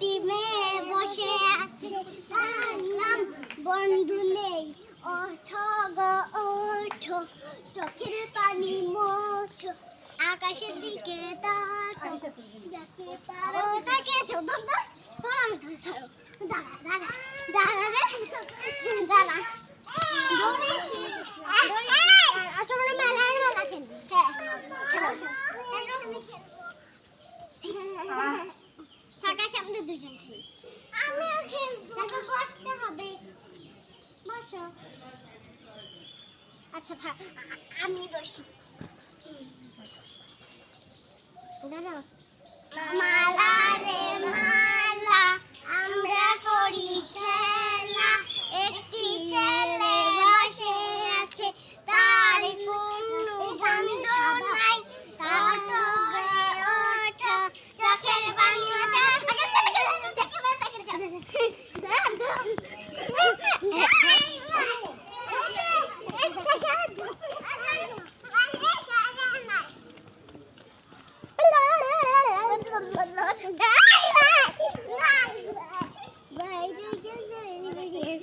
একটি মেয়ে বসে আছে, তার নাম বন্ধু নেই। ওঠো গো ওঠো, চোখের পানি মোছো, আকাশের দিকে তাকো, যাকে পারো তাকে ছোটো তোর আমি ধরে ছাড়ো। দাঁড়া দাঁড়া দাঁড়া রে দাঁড়া। আসলে মেলার মেলা খেলবি। হ্যাঁ থাকা সামনে দুজন খেলি। আমিও খেলবো। বসতে হবে। বসো। আচ্ছা থাক, আমি বসি। দাঁড়াও। মালা রে মালা, আমরা করি খেলা, একটি ছেলে বসে আছে, তার কোনো বান্ধব নাই। ওঠো গে ওঠো, চোখের পানি মোছো, বাইরে গেলে